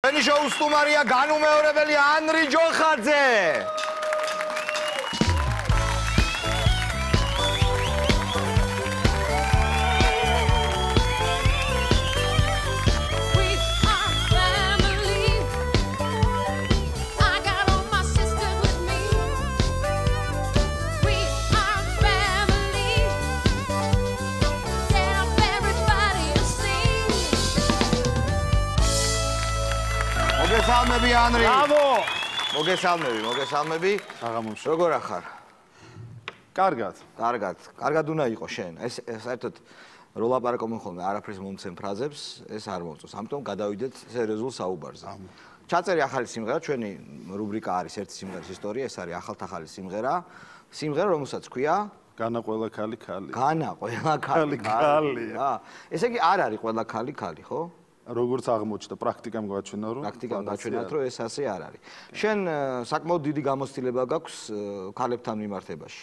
ჩვენი შოუს სტუმარია განუმეორებელი ანრი ჯოხაძე. მოგესალმები ანრი. ბრავო! მოგესალმები. აღამომშვი. როგორ ახარ? კარგად. კარგად უნდა იყოს შენ. ეს საერთოდ რო ლაპარაკობენ ხოლმე არაფრის მომცემ ფრაზებს, ეს არ მომწონს. ამიტომ გადავიდეთ სერიოზულ საუბარზე. ჩაწერი ახალი სიმღერა, ჩვენი რუბრიკა არის ერთი სიმღერის ისტორია, ეს არის ახალ-ახალი სიმღერა. სიმღერა, რომელსაც ქვია განა ყველა ქალი ქალი. განა ყველა ქალი ქალი. ესე იგი არ არის ყველა ქალი ქალი, ხო? როგორც აღმოჩნდა, პრაქტიკამ გაჩვენა, რომ რომ ეს ასე არ არის. შენ საკმაოდ დიდი გამოცდილება გაქვს ქალებთან მიმართებაში.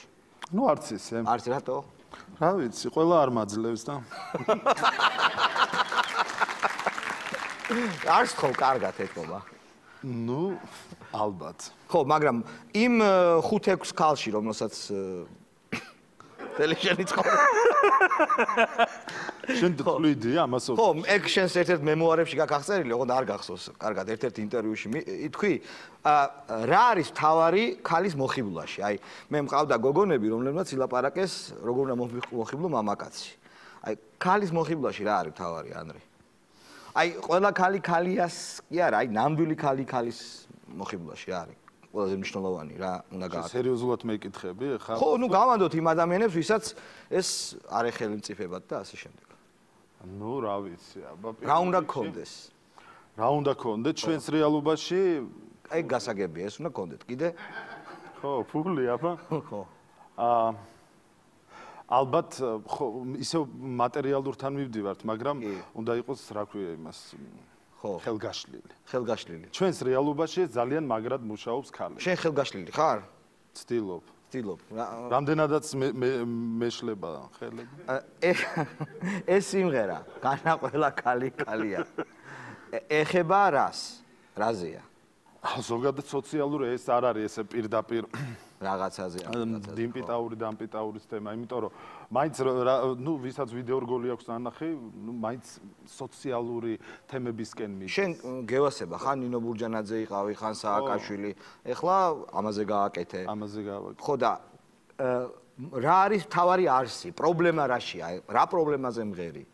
ნუ არც ისე. არც რატო? რა ვიცი, ყველა არ მაძლევს და. არც ხო კარგად ეთქობა. ნუ ალბათ. ხო, მაგრამ იმ 5-6 ქალში, რომელსაც ტელეშენი ცხოვრება. შენ თვლიდი ამას? ხო, ეგ შენს ერთ-ერთ მემუარებში გაგახსენილი, ოღონდ არ გახსოვს. კარგად, ერთ-ერთ ინტერვიუში თქვი, რა არის მთავარი ქალის მოხიბლაში? აი, მე მყავდა გოგონები, რომლებმაც ილაპარაკეს, როგორ უნდა მოხიბლო მამაკაცი. აი, ქალის მოხიბლაში რა არის მთავარი, ანრი? აი, ყველა ქალი ქალიას კი არა, აი, ნამდვილი ქალი ქალის მოხიბლაში არის. ყველაზე მნიშვნელოვანი რა უნდა გააკეთოს. სერიოზულად მეკითხები ხა? ხო, ნუ გავანდოთ იმ ადამიანებს, ვისაც ეს არ ეხელმწიფებათ და ასე შემდეგ. ნუ რა ვიცი, აბა. რა უნდა გქონდეს? რა უნდა გქონდეთ ჩვენს რეალობაში? აი გასაგებია, ეს უნდა გქონდეთ კიდე? ხო, ფული აბა. ხო. ალბათ ხო, ისე მატერიალურთან მივდივართ, მაგრამ უნდა იყოს რა ქვია იმას. ხო. ხელგაშლილი. ჩვენს რეალობაში ძალიან მაგრად მუშაობს ქალი. შენ ხელგაშლილი ხარ? ვცდილობ. რამდენადაც მეშლება ხელები. ეს სიმღერა, განა ყველა ქალი ქალია. ეხება რას? რაზეა? ზოგადად სოციალური ეს არ არის ესე პირდაპირ რაღაცაზე. დამპიტაურის თემა, იმიტომ რომ მაინც ნუ ვისაც ვიდეო რგოლი აქვს ნანახი, ნუ მაინც სოციალური თემებისკენ მიდის. შენ გევასება, ხან ნინო ბურჯანაძე იყავი, ხან სააკაშვილი, ეხლა ამაზე გააკეთე. ხო და რა არის მთავარი არსი? პრობლემა რაშია? რა პრობლემაზე მღერი?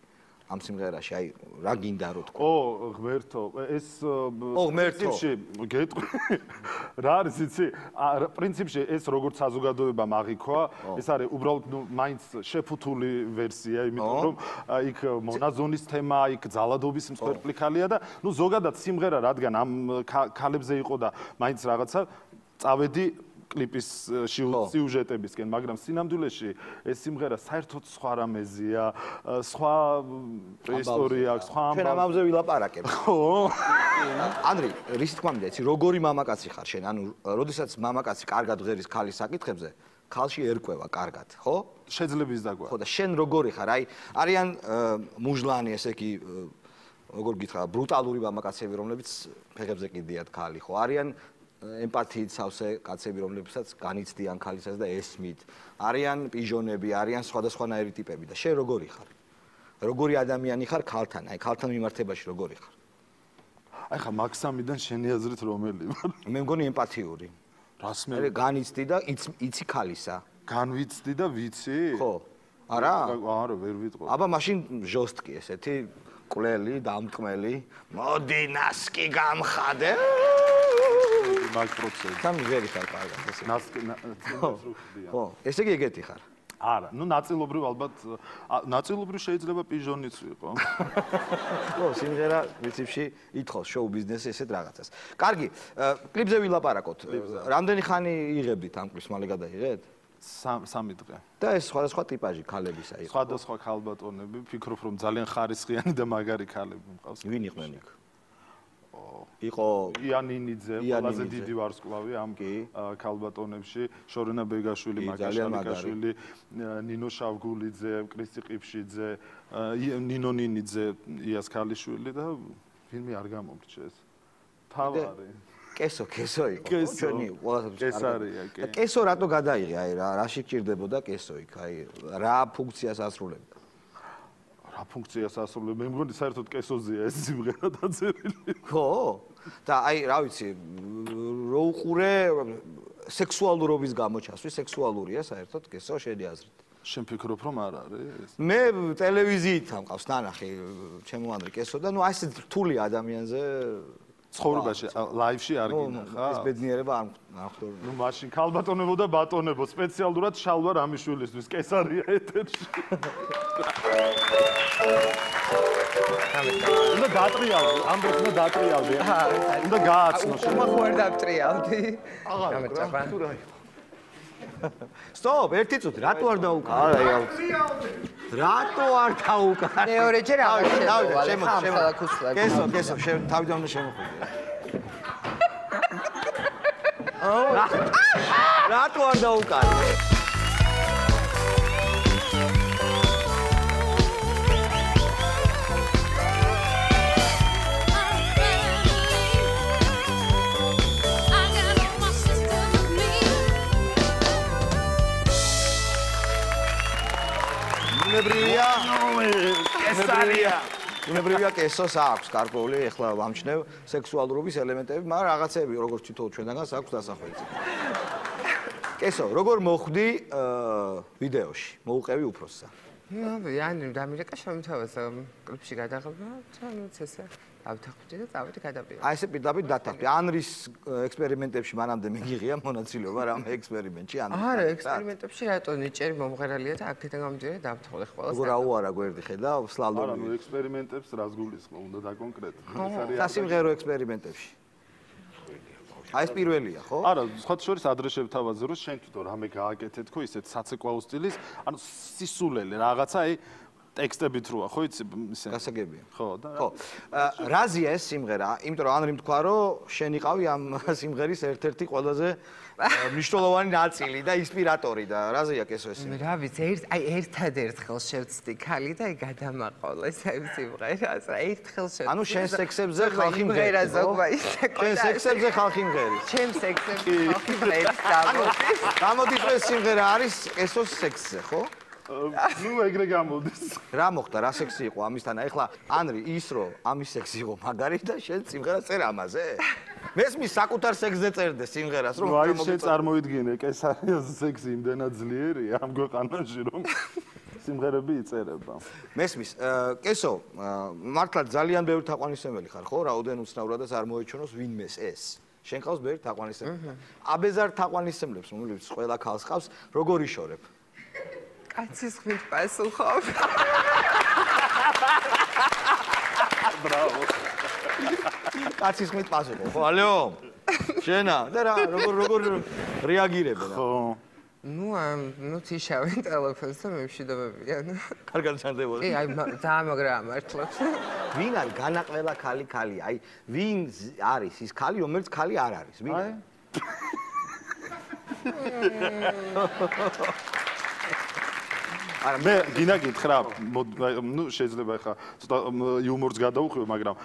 ამ სიმღერაში, აი, რა გინდა რო თქვა? ღმერთო, ეს პრინციპში გეტყვი. რა არის იცი? პრინციპში ეს როგორც საზოგადოებამ აღიქვა, ეს არის უბრალოდ ნუ მაინც შეფუთული ვერსია, იმიტომ რომ იქ მონაზონის თემა, იქ ძალადობის მსხვერპლი ქალია და ნუ ზოგადად სიმღერა რადგან ამ ქალებზე იყო და მაინც რაღაცა წავედი კლიპის სიუჟეტებისკენ, მაგრამ სინამდვილეში ეს სიმღერა საერთოდ სხვა რამეზია, სხვა ისტორია აქვს, სხვა ამბავი. ჩვენ ამაზე ვილაპარაკებ. ხო. ანრი, რის თქმა უნდა, იცი, როგორი მამაკაცი ხარ შენ? ანუ, როდესაც მამაკაცი კარგად ღერის ქალის საკითხებზე, ქალში ერკვევა კარგად, ხო? შეძლების დაგვა. ხო და შენ როგორი ხარ? აი, არიან მუჟლანი, ესე იგი, როგორ გითხრა, ბრუტალური მამაკაცები, რომლებიც ფეხებზე კიდიათ ქალი, ხო? არიან ემპათიით სავსე კაცები, რომლებსაც განიცდიან ქალისას და ესმით. არიან პიჟონები, არიან სხვადასხვანაირი ტიპები და შენ როგორი ხარ? როგორი ადამიანი ხარ ქალთან? აი, ქალთან მიმართებაში როგორი ხარ? აი ხა მაქსამიდან შენი აზრით რომელი ვარ? მე მგონი ემპათიური. რას მე? განიცდი და იცი ქალისა. განვიცდი და ვიცი? ხო. არა? არა, ვერ ვიტყო. აბა მაშინ ჟოსტკი ესეთი კვლელი, დამტკმელი. მოდი ნასკი გამხადე. მაგ პროცესი. სამ ვერი ხარ კარგად ესე. ხო, ესე იგი ეგეთი ხარ. არა, ნუ ნაწილობრივ ალბათ ნაწილობრივ შეიძლება პიჟონიც ვიყო. ხო, სიმღერა პრინციპში ითხოვს შოუ ბიზნესი ესეთ რაღაცას. კარგი, კლიპზე ვილაპარაკოთ. რამდენი ხანი იღებდით ამ კლიპს, მალე გადაიღეთ? 3 დღე. და ეს სხვადასხვა ტიპაჟი ქალებისა იყო. სხვადასხვა ქალბატონები, ფიქრობ რომ ძალიან ხარისხიანი და მაგარი ქალები მყავს. ვინ იყვნენ იქ? იყო იანინიძე, ყველაზე დიდი ვარსკვლავი ამ ქალბატონებში, შორენა ბეგაშვილი, მაგაშალიკაშვილი, ნინო შავგულიძე, კრისტი ყიფშიძე, ნინო ნინიძე, იას ქალიშვილი და ფილმი არ გამომრჩეს. თავარი. კესო იყო. ჩვენი ყველასათვის ეს არია, კი. და კესო რატო გადაიღე? აი რა შეჭirdებოდა კესო იქ? აი რა ფუნქციას ასრულებდა? რა ფუნქციას ასრულებდა? მე მგონი საერთოდ კესოზეა ეს სიმღერა დაწერილი. ხო? და აი რა ვიცი, რო უყურე სექსუალურობის გამო ჩასვი, სექსუალურია საერთოდ კესო შედი აზრით. შენ ფიქრობ რომ არ არის? მე ტელევიზიით ამყავს ნანახი ჩემო ანდრე კესო და ნუ აი ეს რთული ადამიანზე ცხოვრებაში ლაივში არ გინახა? ეს ბედნიერება არ ხდება. ნუ მაშინ ქალბატონებო და ბატონებო სპეციალურად შალვა რამიშვილისთვის კესარია ეთერში. უნდა დატრიალდე, ამ დროს უნდა დატრიალდე. უნდა გააცნო შენ. უმა ხوار დავტრიალდი. აღარ თუ რა იყო. სტოპ, ერთი წუთი, რატო არ დაუკან? არა, რატო არ დაუკან? მეორეჯერ აღარ შევა. კესო, თავიდან უნდა შემოხვიდე. რატო არ დაუკან? უნებრივია კესოს აქვს გარკვეული ეხლა ვამჩნევ სექსუალურობის ელემენტები, მაგრამ რაღაცები როგორც თვითონ ჩვენგანს აქვს დასახვეცი. კესო, როგორ მოხვდი ვიდეოში? მოუყევი უფროსსა. ანუ დამირეკა შემთავაზა კლიპში გადაღება, თუნდაც ესე დავთახვდი და წავედი გადავიდა. აი ესე პირდაპირ დათახვდი. ანრის ექსპერიმენტებში მანამდე მიგიღია მონაწილეობა რამ ექსპერიმენტში ანრი. არა, ექსპერიმენტებში რატო ნიჭერი მომღერალია და აქედან გამომდინარე დავთხოვდი ყველას. როგორ აუარა გვერდი ხედავ სლალდომი. არა, ნუ ექსპერიმენტებს რას გულისხმობ, უნდა დაკონკრეტო. ეს არის სასიმღერო ექსპერიმენტებში. აი ეს პირველია, ხო? არა, სხვა შორის ადრე შევთავაზე, რომ შენ თვითონ რამე გააკეთე თქო, ისეთ საცეკვაო სტილის, ანუ სისულელე რაღაცა, აი ტექსტებით როა, ხო იცი ისე. გასაგებია. ხო, და ხო. რაზია ეს სიმღერა? იმიტომ რომ ანრიმ თქვა, რომ შენ იყავი ამ სიმღერის ერთ-ერთი ყველაზე მნიშვნელოვანი ნაწილი და ინსპირატორი და რაზია კესო ეს სიმღერა? რა ვიცი, ერთადერთხელ შევწდი ქალი და აი გადამაყოლეს აი სიმღერას, რა ერთხელ შევწდი. ანუ შენ სექსებზე ხალხი მღერის, ხო? შენ სექსებზე ხალხი მღერის. ჩემ სექსებზე ხალხი მღერის გამოდის. გამოდის ეს სიმღერა არის კესოს სექსზე, ხო? ნუ ეგრე გამოდის. რა მოხდა, რა სექსი იყო ამისთან? ეხლა ანრი ის რომ ამის სექსი იყო მაგარი და შენ სიმღერას წერ ამაზე? მესმის საკუთარ სექსზე წერდე სიმღერას რომ აი შენ წარმოიდგინე კესარიას სექსი იმდენად ძლიერია ამ ქვეყანაში რომ სიმღერები იწერება. მესმის კესო მართლა ძალიან ბევრი თაყვანისმებელი ხარ ხო? რაოდენ უცნაურადაც არ მოეჩვენოს ვინმეს ეს. შენ ყავს ბევრი თაყვანისმებელი. აბეზარ თაყვანისმებლებს რომლებიც ყველა ქალს ყავს, როგორ იშორებ? კაცის ხმით პასუხობ. ბრავო. კაცის ხმით პასუხობ, ხო? ალო. შენა და რა როგორ რეაგირებენ? ხო. ნუ თიშავენ ტელეფონს და მემშვიდობებიან. კარგად ჩანდებოდა. კი, აი ძალიან მაგრა მართლაც. ვინ არის განაყველა ქალი? აი ვინ არის ის ქალი, რომელიც ქალი არ არის? ვინ? არა მე გინდა გითხრა, ნუ შეიძლება ხა ცოტა იუმორს გადაუხვევ, მაგრამ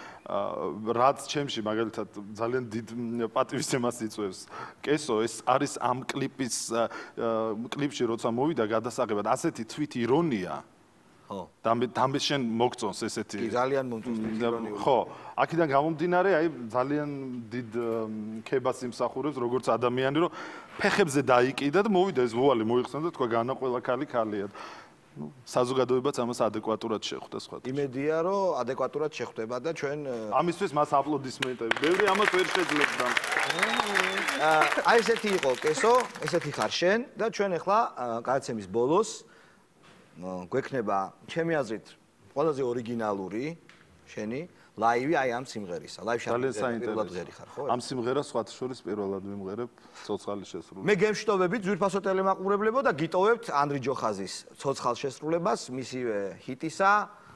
რაც ჩემში მაგალითად ძალიან დიდ პატივისცემას იწვევს. კესო ეს არის ამ კლიპში როცა მოვიდა გადასაღებად ასეთი თვით ირონია. ხო. დამე შენ მოგწონს ესეთი. კი, ძალიან მომწონს ირონია. ხო, აქედან გამომდინარე, აი ძალიან დიდ ქებას იმსახურებს როგორც ადამიანი, რომ ფეხებზე დაიკიდა და მოვიდა ეს ვუალი მოიხსნა და თქვა განაყველა ქალია. ნუ საზოგადოებაც ამას ადეკვატურად შეხვდა სხვა. იმედია რომ ადეკვატურად შეხვდება და ჩვენ ამისთვის მას აპლოდისმენტები. ბევრი ამას ვერ შეძლებდა. აი ესეთი იყო კესო, ესეთი ხარ შენ და ჩვენ ახლა გადაცემის ბოლოს გვექნება ჩემი აზრით ყველაზე ორიგინალური შენი ლაივი აი ამ სიმღერისა. ლაივში პირველად ღერი ხარ, ხო? ამ სიმღერას სხვა შორის პირველად ვიმღერებ ცოცხალი შესრულება. მე გემშვიდობებით ძვირფასო ტელემაყურებლებო და გიტოვებთ ანდრი ჯოხაზის ცოცხალ შესრულებას, მისივე ჰიტისა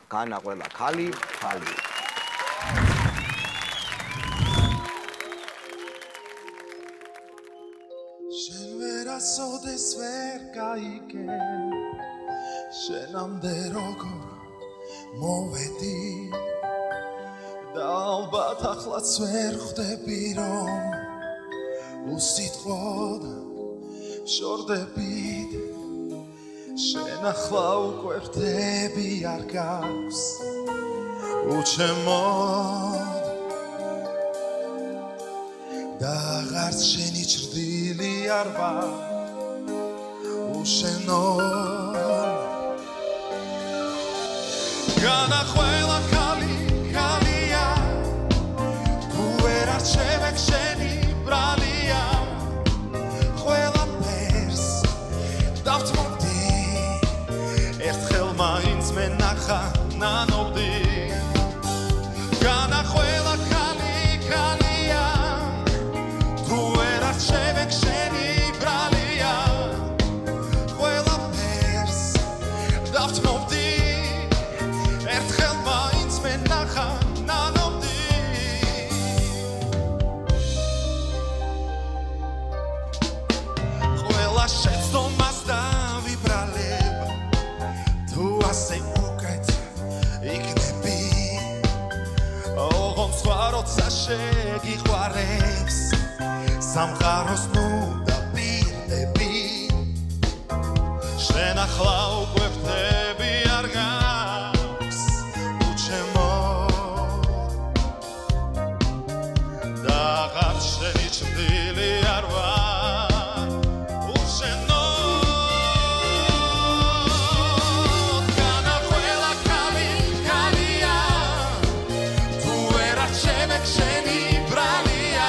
განაყველა ქალი. შენ ვერასოდეს ვერ გაიგე შენამდე როგორ მოვედი და ალბათ ახლაც ვერ ხვდები რომ უსიტყვოდ შორდებით შენ ახლა უკვე ხვდები არ გაქვს უჩემოდ და აღარც შენი ჭრდილი არ ვარ უშენოდ განახველა ქალი ქალია თუ ვერ არჩევებ შენი ბრალია ყველაფერს დავთმობდი ერთხელ მაინც მენახა ნანობდი განახველა ქალი ქალია თუ ვერ არჩევებ შენი ბრალია ყველაფერს დავთმობდი ერთხელ მაინც მენახა ნანობდი ყველა შეცდომას დავიბრალებ თუ ასე უკეთ იქნები ოღონდ სხვა როცა შეგიყვარებს სამყაროს ნუ დაპირდები შენ ახლა უკვე ხვდები არ გაქვს უჩემოდ და აღარ შენი ჭრდილი არ ვარ უშენოდ განახველა ქალი ქალია თუ ვერ არჩევებ შენი ბრალია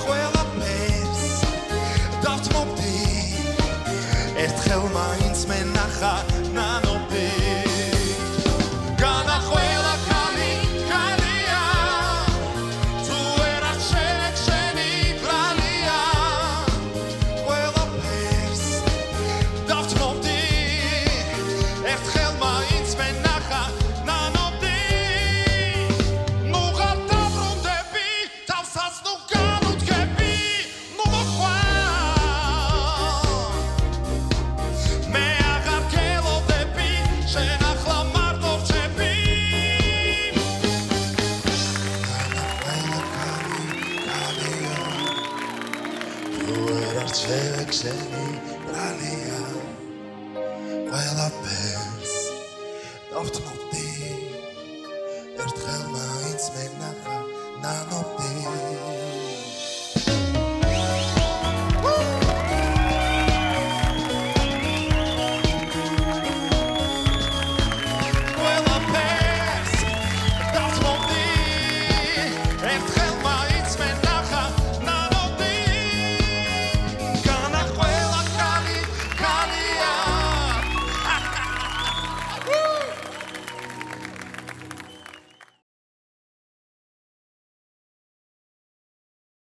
ყველაფერს დავთმობდი ერთხელ მაინც მენახა ნანობდი განახველა ქალი ქალია თუ ვერ არჩევებ შენი ბრალია ყველაფერს დავთმობდი ერთხელ მაინც მენახა ნანობდი ნუ ხარ დაბრუნდები თავსაც ნუ განუდგები ნუ მოხვალ მე აღარ გელოდები შენ ახლა მარტო რჩები განახველა ქალი ქალია თუ ვერ არჩევებ შენი ბრალია ყველაფერს დავთმობდი